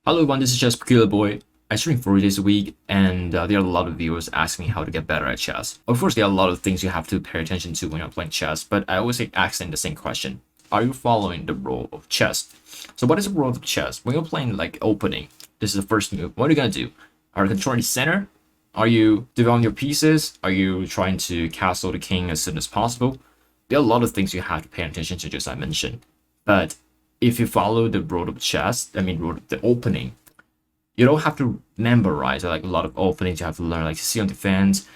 Hello everyone, this is just Peculiar Boy. I stream 4 days a week, and there are a lot of viewers asking me how to get better at chess. Of course, there are a lot of things you have to pay attention to when you're playing chess, but I always ask them the same question. Are you following the rule of chess? So what is the rule of chess? When you're playing like opening, this is the first move. What are you going to do? Are you controlling the center? Are you developing your pieces? Are you trying to castle the king as soon as possible? There are a lot of things you have to pay attention to, just as I mentioned. But if you follow the rule of chess, rule of the opening, you don't have to memorize like a lot of openings. You have to learn like C on defense,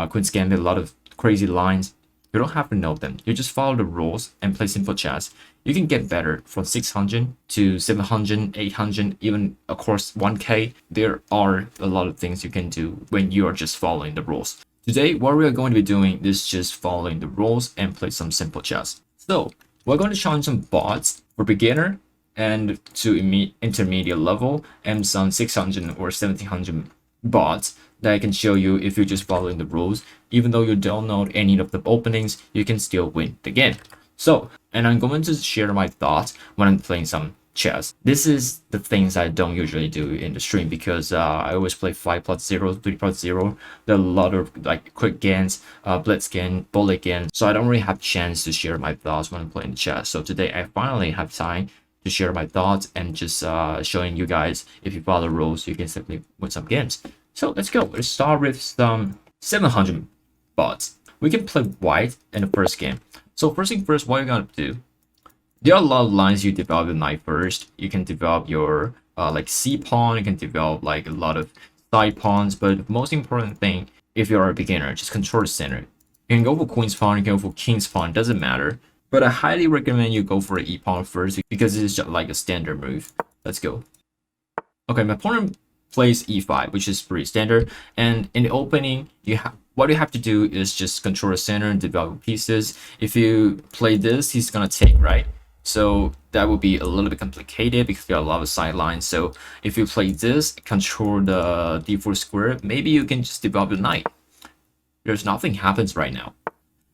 Queen's Gambit, a lot of crazy lines. You don't have to know them. You just follow the rules and play simple chess. You can get better from 600 to 700, 800, even of course 1K. There are a lot of things you can do when you are just following the rules. Today, what we are going to be doing is just following the rules and play some simple chess. So we're going to challenge some bots for beginner and to intermediate level, and some 600 or 1700 bots that I can show you if you're just following the rules. Even though you don't know any of the openings, you can still win the game. So, and I'm going to share my thoughts when I'm playing some chess. This is the things I don't usually do in the stream because I always play 5+0, 3+0. There are a lot of like quick games, blitz game, bullet game. So I don't really have chance to share my thoughts when I'm playing chess. So today I finally have time to share my thoughts and just showing you guys if you follow the rules, you can simply win some games. So let's go. Let's start with some 700 bots. We can play white in the first game. So first thing first, what you're gonna do? There are a lot of lines you develop the knight first. You can develop your like C pawn. You can develop like a lot of side pawns. But the most important thing, if you're a beginner, just control the center. You can go for queen's pawn. You can go for king's pawn. Doesn't matter. But I highly recommend you go for the e-pawn first because it's just like a standard move. Let's go. Okay, my opponent plays e5, which is pretty standard. And in the opening, what you have to do is just control the center and develop pieces. If you play this, he's gonna take, right? So that would be a little bit complicated because there are a lot of sidelines. So if you play this, control the d4 square, maybe you can just develop the knight. There's nothing happens right now.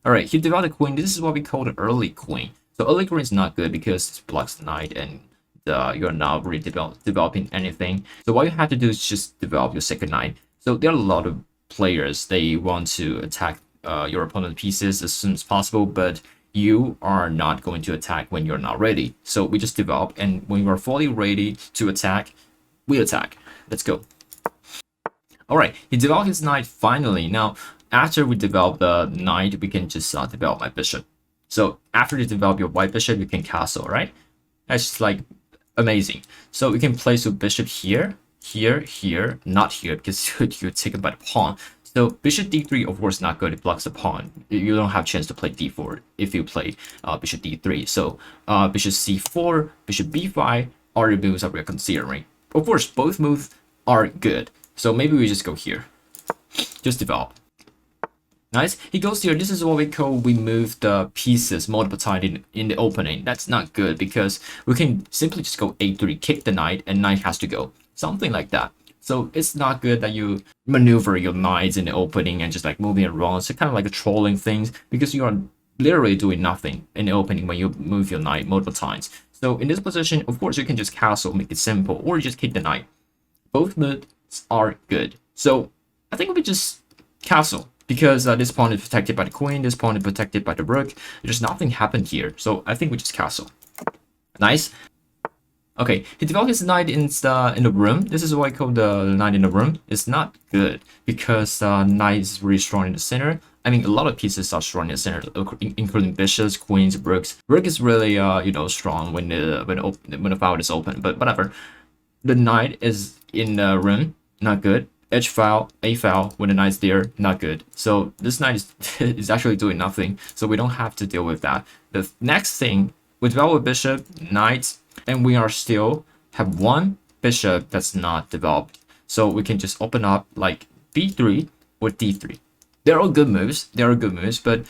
Alright, he developed a queen. This is what we call the early queen. So early queen is not good because it blocks the knight and you're not really developing anything. So what you have to do is just develop your second knight. So there are a lot of players, they want to attack your opponent's pieces as soon as possible, but you are not going to attack when you're not ready. So we just develop, and when you are fully ready to attack, we attack. Let's go. Alright, he developed his knight finally. Now, after we develop the knight, we can just develop my bishop. So after you develop your white bishop, you can castle, right? That's just like amazing. So we can place your bishop here, here, here, not here because you're taken by the pawn. So bishop d3, of course, not good. It blocks the pawn. You don't have chance to play d4 if you play bishop d3. So bishop c4, bishop b5 are the moves that we're considering. Of course, both moves are good. So maybe we just go here. Just develop. Nice. He goes here. This is what we call we move the pieces multiple times in the opening. That's not good because we can simply just go a3, kick the knight, and knight has to go. Something like that. So it's not good that you maneuver your knights in the opening and just like moving around. It's kind of like a trolling things because you are literally doing nothing in the opening when you move your knight multiple times. So in this position, of course, you can just castle, make it simple, or just kick the knight. Both moves are good. So I think we just castle. Because this pawn is protected by the queen, this pawn is protected by the rook. There's nothing happened here, so I think we just castle. Nice. Okay, he developed his knight in the room. This is what I call the knight in the room. It's not good because knight is really strong in the center. I mean, a lot of pieces are strong in the center, including bishops, queens, rooks. Rook is really strong when the file is open, but whatever. The knight is in the room, not good. H file, A file, when the knight's there, not good. So this knight is actually doing nothing. So we don't have to deal with that. The next thing, we develop a bishop, knight, and we are still have one bishop that's not developed. So we can just open up like B3 or D3. They're all good moves. They are good moves, but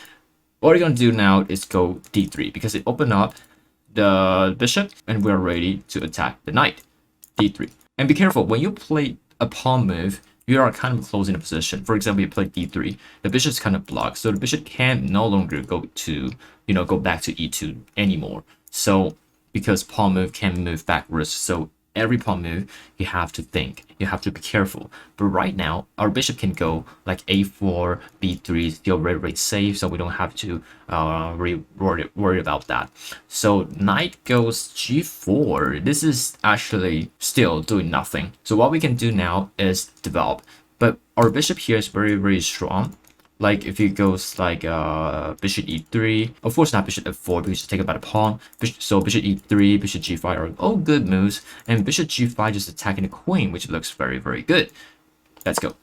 what we're gonna do now is go D3 because it opened up the bishop and we're ready to attack the knight. D3. And be careful when you play a pawn move, you are kind of closing the position. For example, you play d3, the bishop's kind of blocked, so the bishop can no longer go to, go back to e2 anymore. So because pawn move can move backwards, so every pawn move, you have to think. You have to be careful. But right now, our bishop can go like a4, b3, still very, very safe, so we don't have to worry about that. So knight goes g4. This is actually still doing nothing. So what we can do now is develop. But our bishop here is very, very strong. Like if it goes like bishop e3, of course not bishop f4 because you take it by the pawn. So bishop e3, bishop g5 are all good moves, and bishop g5 just attacking the queen, which looks very, very good. Let's go.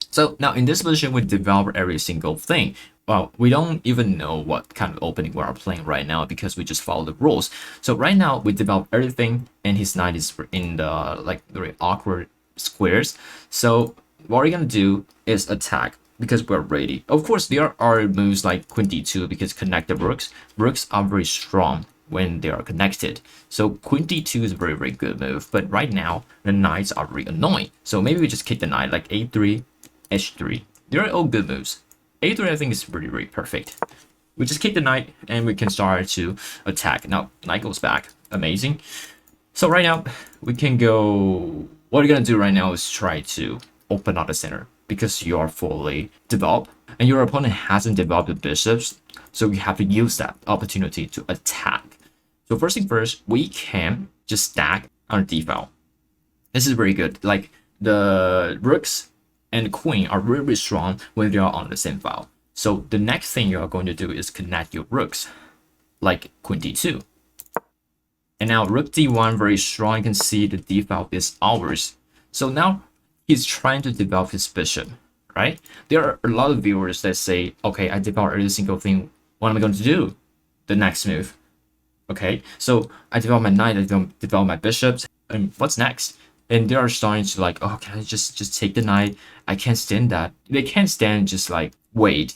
So now in this position, we develop every single thing. Well, we don't even know what kind of opening we are playing right now because we just follow the rules. So right now we develop everything, and his knight is in the like very awkward squares. So what we're gonna do is attack because we're ready. Of course, there are moves like queen d2 because connect the rooks. Rooks are very strong when they are connected. So queen d2 is a very, very good move. But right now, the knights are very annoying. So maybe we just kick the knight like a3, h3. They're all good moves. a3 I think is pretty, really perfect. We just kick the knight and we can start to attack. Now, knight goes back. Amazing. So right now, we can go... What we're gonna do right now is try to open up the center because you are fully developed and your opponent hasn't developed the bishops, so you have to use that opportunity to attack. So first thing first, we can just stack on d file. This is very good. Like the rooks and the queen are really strong when they are on the same file. So the next thing you are going to do is connect your rooks, like queen d2. And now rook d1 very strong. You can see the d file is ours. So now he's trying to develop his bishop, right? There are a lot of viewers that say, okay, I developed every single thing. What am I going to do? The next move. Okay, so I develop my knight, I develop my bishops, and what's next? And they are starting to like, oh, can I just take the knight? I can't stand that. They can't stand just like wait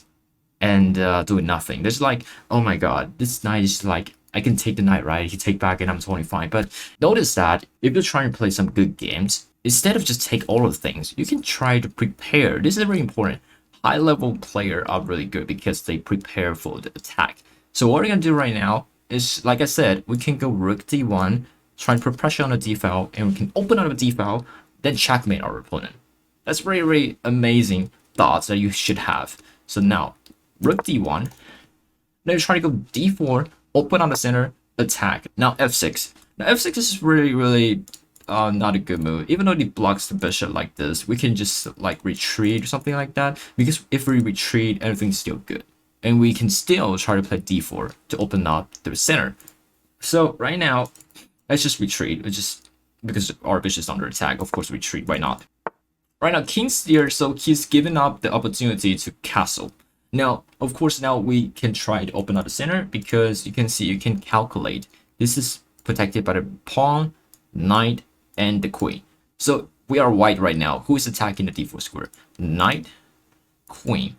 and do nothing. There's like, oh my god, this knight is like, I can take the knight, right? He take back and I'm totally fine. But notice that if you're trying to play some good games, instead of just take all of the things, you can try to prepare. This is very important. High level players are really good because they prepare for the attack. So what we're gonna do right now is, like I said, we can go rook d1, try and put pressure on the d file, and we can open up the d file, then checkmate our opponent. That's very, very amazing thoughts that you should have. So now, rook d1, then try to go d4, open on the center, attack. Now f6. Now f6 is really, really not a good move. Even though it blocks the bishop like this, we can just like retreat or something like that. Because if we retreat, everything's still good. And we can still try to play d4 to open up the center. So right now, let's just retreat. It's just because our bishop is under attack. Of course, retreat. Why not? Right now, king's here, so he's given up the opportunity to castle. Now, of course, now we can try to open up the center because you can see you can calculate. This is protected by the pawn, knight, and the queen. So we are white right now. Who is attacking the d4 square? Knight, queen,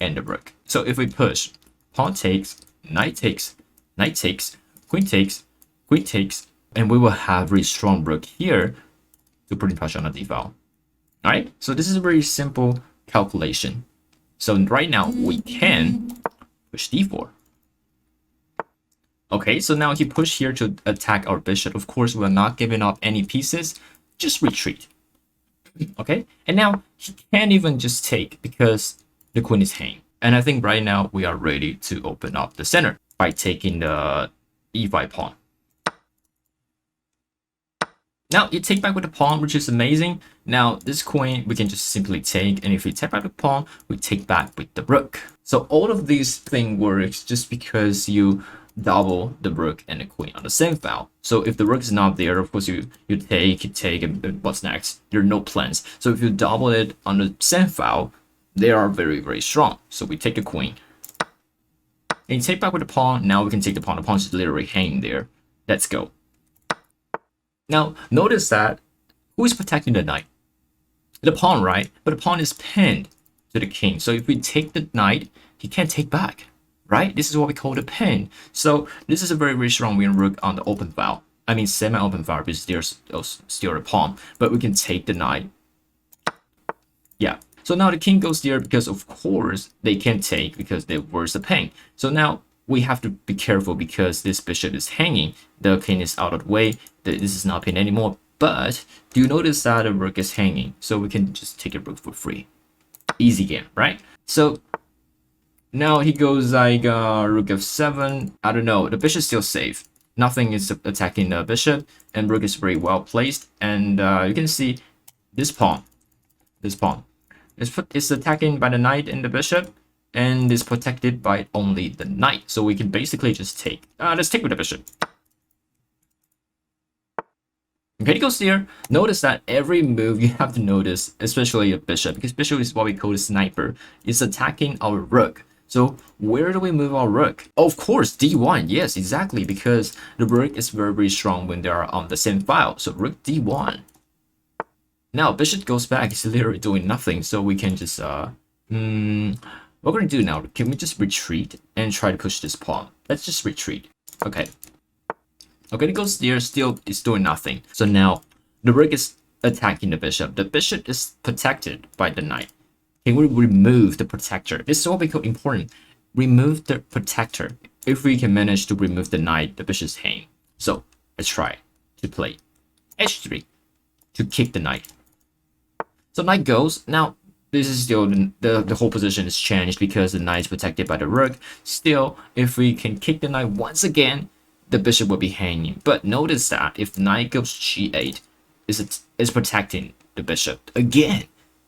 and the rook. So if we push, pawn takes, knight takes, knight takes, queen takes, queen takes, and we will have really strong rook here to put pressure on the d file. All right. So this is a very simple calculation. So right now we can push d4. Okay, so now he pushed here to attack our bishop. Of course, we're not giving up any pieces, just retreat. Okay, and now he can't even just take because the queen is hanging. And I think right now we are ready to open up the center by taking the e5 pawn. Now you take back with the pawn, which is amazing. Now this queen we can just simply take, and if we take back the pawn, we take back with the rook. So all of these things works just because you double the rook and the queen on the same file. So if the rook is not there, of course you take, and what's next? There are no plans. So if you double it on the same file, they are very, very strong. So we take the queen. And you take back with the pawn. Now we can take the pawn. The pawn is literally hanging there. Let's go. Now notice that who is protecting the knight? The pawn, right? But the pawn is pinned to the king. So if we take the knight, he can't take back. Right? This is what we call the pin. So this is a very, very strong win rook on the open file. I mean semi-open file because there's still a pawn. But we can take the knight. Yeah. So now the king goes there because of course they can't take because they where's the pain. So now we have to be careful because this bishop is hanging. The king is out of the way. This is not pinned anymore. But do you notice that the rook is hanging? So we can just take a rook for free. Easy game, right? So now he goes like rook f7. I don't know. The bishop is still safe. Nothing is attacking the bishop, and rook is very well placed. And you can see this pawn. This pawn is attacking by the knight and the bishop, and is protected by only the knight. So we can basically just take. Let's take with the bishop. Okay, he goes here. Notice that every move you have to notice, especially a bishop, because bishop is what we call a sniper, is attacking our rook. So where do we move our rook? Oh, of course, d1. Yes, exactly, because the rook is very, very strong when they are on the same file. So rook d1. Now bishop goes back. It's literally doing nothing. So we can just what we're gonna do now? Can we just retreat and try to push this pawn? Let's just retreat. Okay. Okay, it goes there, still is doing nothing. So now the rook is attacking the bishop. The bishop is protected by the knight. Can we remove the protector? This is what we call important. Remove the protector. If we can manage to remove the knight, the bishop is hanging. So let's try to play h3 to kick the knight. So knight goes. Now this is still the whole position is changed because the knight is protected by the rook. Still, if we can kick the knight once again, the bishop will be hanging. But notice that if knight goes g8, is protecting the bishop again.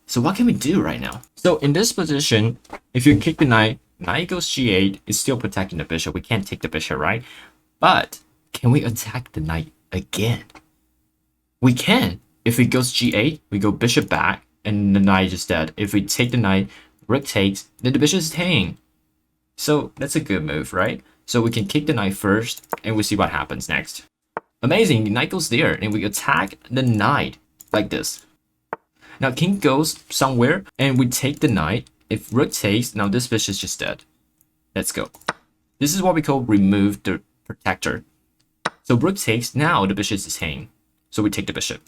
So what can we do right now? So in this position, if you kick the knight, knight goes g8, it's still protecting the bishop. We can't take the bishop, right? But can we attack the knight again? We can. If it goes g8, we go bishop back, and the knight is dead. If we take the knight, rook takes, then the bishop is hanging. So that's a good move, right? So we can kick the knight first, and we see what happens next. Amazing, the knight goes there, and we attack the knight like this. Now king goes somewhere, and we take the knight. If rook takes, now this bishop is just dead. Let's go. This is what we call remove the protector. So rook takes, now the bishop is hanging. So we take the bishop.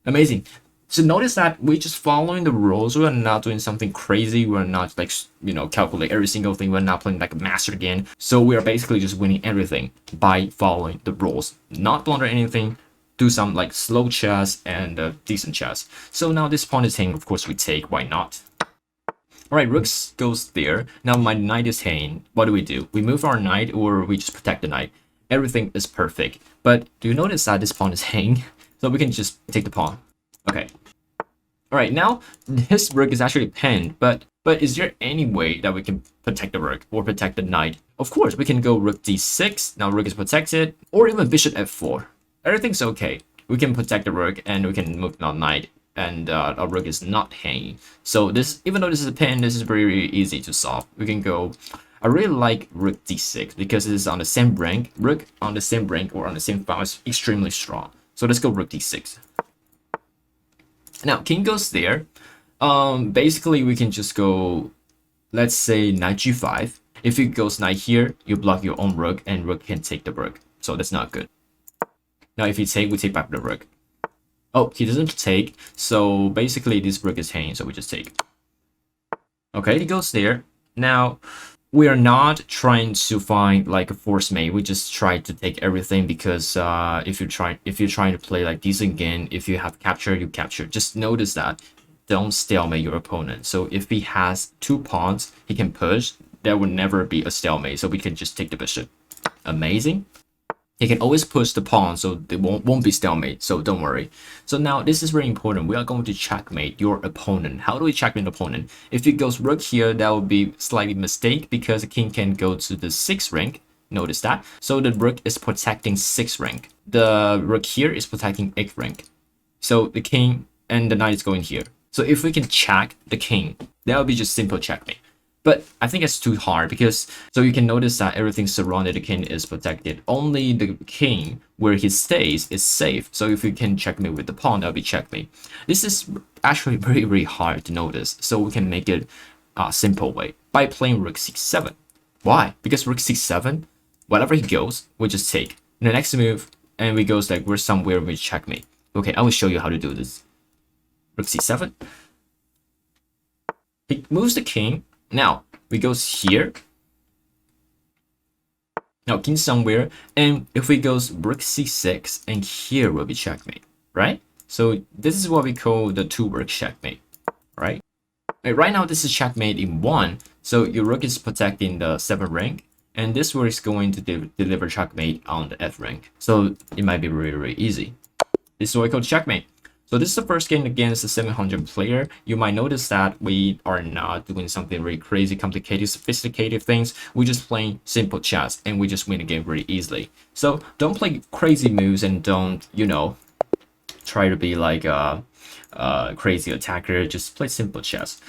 Amazing. So notice that we're just following the rules. We're not doing something crazy. We're not like, calculate every single thing. We're not playing like a master game. So we are basically just winning everything by following the rules. Not blunder anything. Do some like slow chess and decent chess. So now this pawn is hanging. Of course we take. Why not? Alright, rooks goes there. Now my knight is hanging. What do? We move our knight or we just protect the knight. Everything is perfect. But do you notice that this pawn is hanging? So we can just take the pawn. Okay. Alright, now this rook is actually pinned, but is there any way that we can protect the rook or protect the knight? Of course, we can go rook d6. Now rook is protected, or even bishop f4. Everything's okay. We can protect the rook and we can move our knight, and our rook is not hanging. So this, even though this is a pin, this is very easy to solve. We can go. I really like rook d6 because it is on the same rank. Rook on the same rank or on the same file is extremely strong. So let's go rook d6. Now king goes there. Basically we can just go, let's say knight g5. If it goes knight here, you block your own rook and rook can take the rook. So that's not good. Now if you take, we take back the rook. Oh, he doesn't take. So basically this rook is hanging, so we just take. Okay, he goes there. Now we are not trying to find like a force mate. We just try to take everything because if you're trying to play like decent game, if you have capture, you capture. Just notice that don't stalemate your opponent. So if he has 2 pawns, he can push. There will never be a stalemate. So we can just take the bishop. Amazing. He can always push the pawn, so they won't be stalemate. So don't worry. So now this is very important. We are going to checkmate your opponent. How do we checkmate the opponent? If it goes rook here, that would be slightly mistake because the king can go to the 6th rank. Notice that. So the rook is protecting 6th rank. The rook here is protecting 8th rank. So the king and the knight is going here. So if we can check the king, that would be just simple checkmate. But I think it's too hard because, so you can notice that everything surrounded the king is protected. Only the king, where he stays, is safe. So if you can checkmate with the pawn, that would be checkmate. This is actually very, very hard to notice. So we can make it a simple way by playing rook c7. Why? Because rook c7, whatever he goes, we just take. In the next move, and we goes like we're somewhere, we checkmate. Okay, I will show you how to do this. Rook c7. He moves the king. Now, we goes here. Now king somewhere, and if we goes rook c6, and here will be checkmate, right? So this is what we call the two-work checkmate, right? Right now this is checkmate in 1, so your rook is protecting the 7th rank, and this work is going to deliver checkmate on the f rank. So it might be really easy. This is what we call checkmate. So this is the first game against a 700 player. You might notice that we are not doing something really crazy, complicated, sophisticated things. We're just playing simple chess, and we just win the game really easily. So don't play crazy moves, and don't, you know, try to be like a crazy attacker. Just play simple chess.